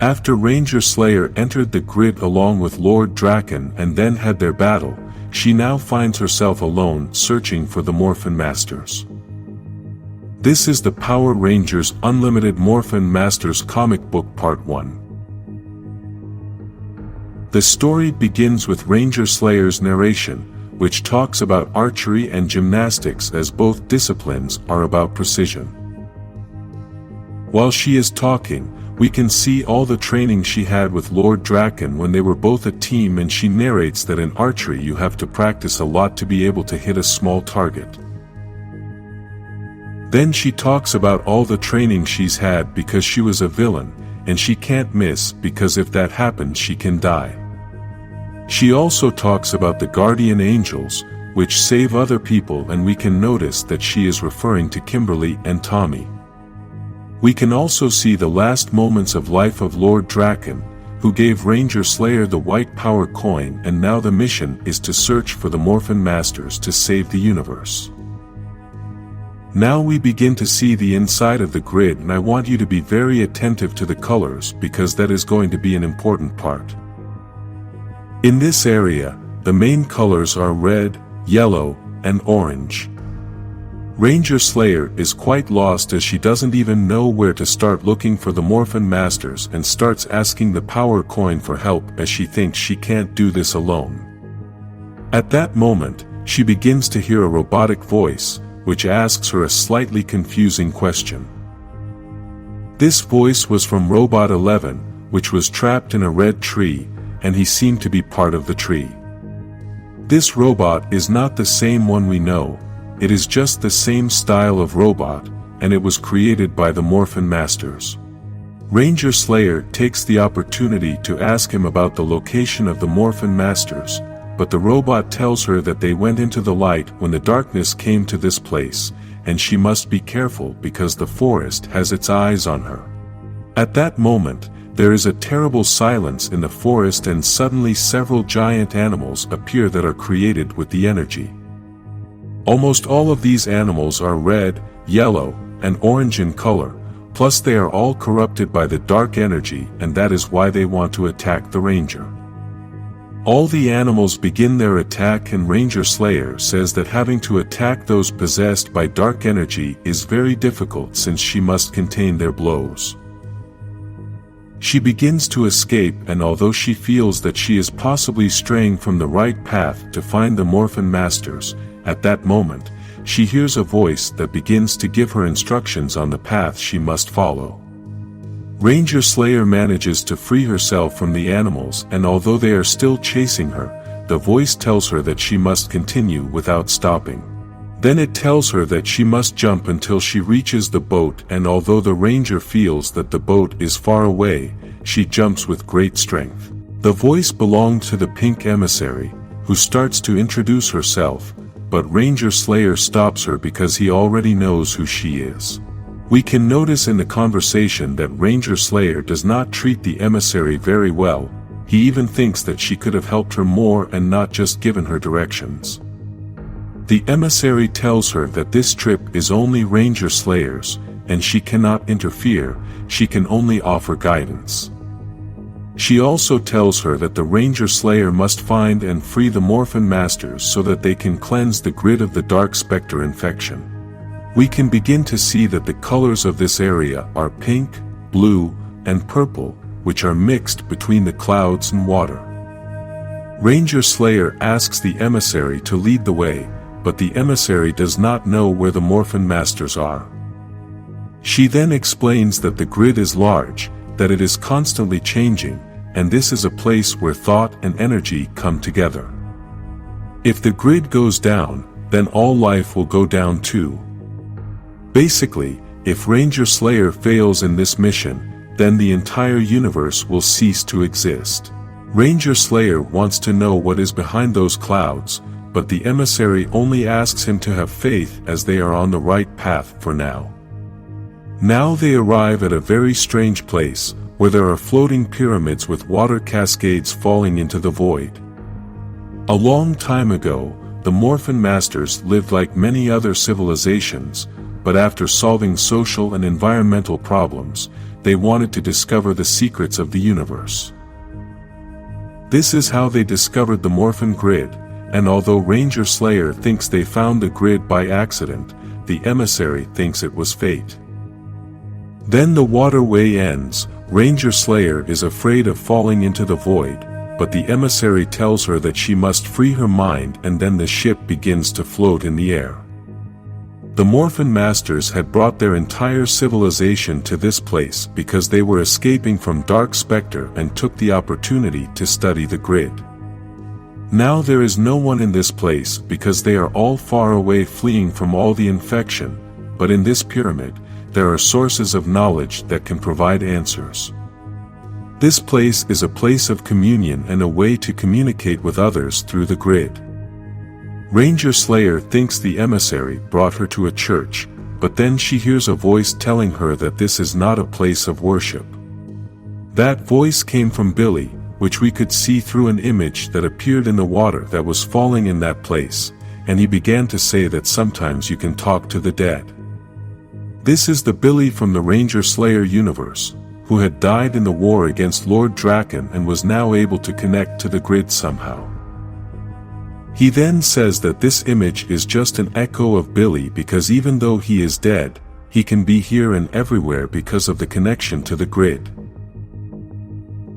After Ranger Slayer entered the grid along with Lord Draken and then had their battle, she now finds herself alone searching for the Morphin Masters. This is the Power Rangers Unlimited Morphin Masters comic book part 1. The story begins with Ranger Slayer's narration, which talks about archery and gymnastics as both disciplines are about precision. While she is talking, we can see all the training she had with Lord Draken when they were both a team, and she narrates that in archery you have to practice a lot to be able to hit a small target. Then she talks about all the training she's had because she was a villain, and she can't miss because if that happens she can die. She also talks about the guardian angels, which save other people, and we can notice that she is referring to Kimberly and Tommy. We can also see the last moments of life of Lord Draken, who gave Ranger Slayer the white power coin, and now the mission is to search for the Morphin Masters to save the universe. Now we begin to see the inside of the grid, and I want you to be very attentive to the colors because that is going to be an important part. In this area, the main colors are red, yellow, and orange. Ranger Slayer is quite lost as she doesn't even know where to start looking for the Morphin Masters and starts asking the power coin for help as she thinks she can't do this alone. At that moment, she begins to hear a robotic voice, which asks her a slightly confusing question. This voice was from Robot 11, which was trapped in a red tree, and he seemed to be part of the tree. This robot is not the same one we know. It is just the same style of robot, and it was created by the Morphin Masters. Ranger Slayer takes the opportunity to ask him about the location of the Morphin Masters, but the robot tells her that they went into the light when the darkness came to this place, and she must be careful because the forest has its eyes on her. At that moment, there is a terrible silence in the forest, and suddenly several giant animals appear that are created with the energy. Almost all of these animals are red, yellow, and orange in color, plus they are all corrupted by the dark energy, and that is why they want to attack the Ranger. All the animals begin their attack, and Ranger Slayer says that having to attack those possessed by dark energy is very difficult since she must contain their blows. She begins to escape, and although she feels that she is possibly straying from the right path to find the Morphin Masters, at that moment, she hears a voice that begins to give her instructions on the path she must follow. Ranger Slayer manages to free herself from the animals, and although they are still chasing her, the voice tells her that she must continue without stopping. Then it tells her that she must jump until she reaches the boat, and although the Ranger feels that the boat is far away, she jumps with great strength. The voice belonged to the Pink Emissary, who starts to introduce herself, but Ranger Slayer stops her because he already knows who she is. We can notice in the conversation that Ranger Slayer does not treat the emissary very well. He even thinks that she could have helped her more and not just given her directions. The emissary tells her that this trip is only Ranger Slayer's, and she cannot interfere, she can only offer guidance. She also tells her that the Ranger Slayer must find and free the Morphin Masters so that they can cleanse the grid of the Dark Specter infection. We can begin to see that the colors of this area are pink, blue, and purple, which are mixed between the clouds and water. Ranger Slayer asks the emissary to lead the way, but the emissary does not know where the Morphin Masters are. She then explains that the grid is large, that it is constantly changing, and this is a place where thought and energy come together. If the grid goes down, then all life will go down too. Basically, if Ranger Slayer fails in this mission, then the entire universe will cease to exist. Ranger Slayer wants to know what is behind those clouds, but the emissary only asks him to have faith as they are on the right path for now. Now they arrive at a very strange place, where there are floating pyramids with water cascades falling into the void. A long time ago, the Morphin Masters lived like many other civilizations, but after solving social and environmental problems, they wanted to discover the secrets of the universe. This is how they discovered the Morphin Grid, and although Ranger Slayer thinks they found the grid by accident, the emissary thinks it was fate. Then the waterway ends. Ranger Slayer is afraid of falling into the void, but the emissary tells her that she must free her mind, and then the ship begins to float in the air. The Morphin Masters had brought their entire civilization to this place because they were escaping from Dark Specter and took the opportunity to study the grid. Now there is no one in this place because they are all far away fleeing from all the infection, but in this pyramid, there are sources of knowledge that can provide answers. This place is a place of communion and a way to communicate with others through the grid. Ranger Slayer thinks the emissary brought her to a church, but then she hears a voice telling her that this is not a place of worship. That voice came from Billy, which we could see through an image that appeared in the water that was falling in that place, and he began to say that sometimes you can talk to the dead. This is the Billy from the Ranger Slayer universe, who had died in the war against Lord Draken and was now able to connect to the grid somehow. He then says that this image is just an echo of Billy because even though he is dead, he can be here and everywhere because of the connection to the grid.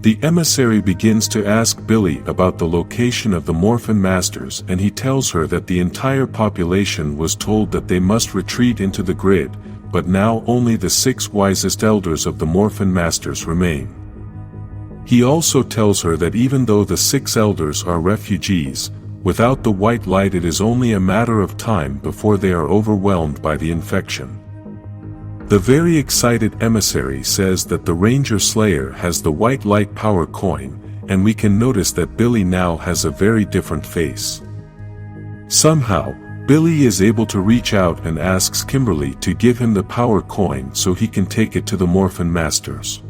The emissary begins to ask Billy about the location of the Morphin Masters, and he tells her that the entire population was told that they must retreat into the grid, but now only the 6 wisest elders of the Morphin Masters remain. He also tells her that even though the 6 elders are refugees, without the white light it is only a matter of time before they are overwhelmed by the infection. The very excited emissary says that the Ranger Slayer has the white light power coin, and we can notice that Billy now has a very different face. Somehow, Billy is able to reach out and asks Kimberly to give him the power coin so he can take it to the Morphin Masters.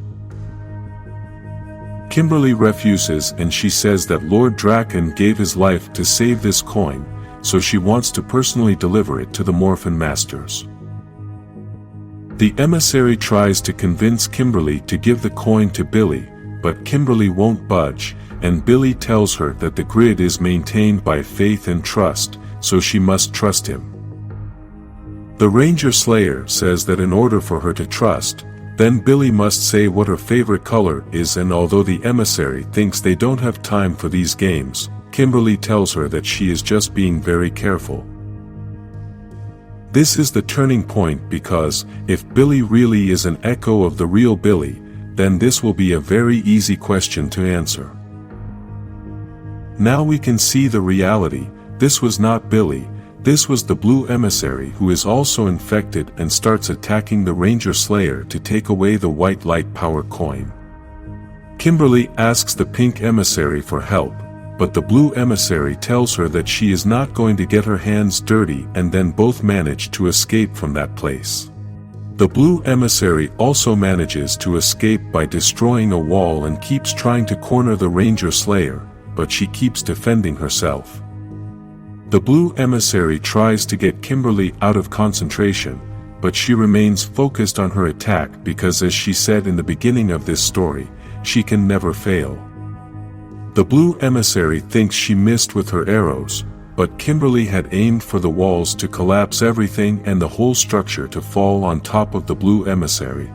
Kimberly refuses, and she says that Lord Draken gave his life to save this coin, so she wants to personally deliver it to the Morphin Masters. The emissary tries to convince Kimberly to give the coin to Billy, but Kimberly won't budge, and Billy tells her that the grid is maintained by faith and trust, so she must trust him. The Ranger Slayer says that in order for her to trust, then Billy must say what her favorite color is, and although the emissary thinks they don't have time for these games, Kimberly tells her that she is just being very careful. This is the turning point because, if Billy really is an echo of the real Billy, then this will be a very easy question to answer. Now we can see the reality. This was not Billy, this was the Blue Emissary who is also infected and starts attacking the Ranger Slayer to take away the white light power coin. Kimberly asks the Pink Emissary for help, but the Blue Emissary tells her that she is not going to get her hands dirty, and then both manage to escape from that place. The Blue Emissary also manages to escape by destroying a wall and keeps trying to corner the Ranger Slayer, but she keeps defending herself. The Blue Emissary tries to get Kimberly out of concentration, but she remains focused on her attack because, as she said in the beginning of this story, she can never fail. The Blue Emissary thinks she missed with her arrows, but Kimberly had aimed for the walls to collapse everything and the whole structure to fall on top of the Blue Emissary.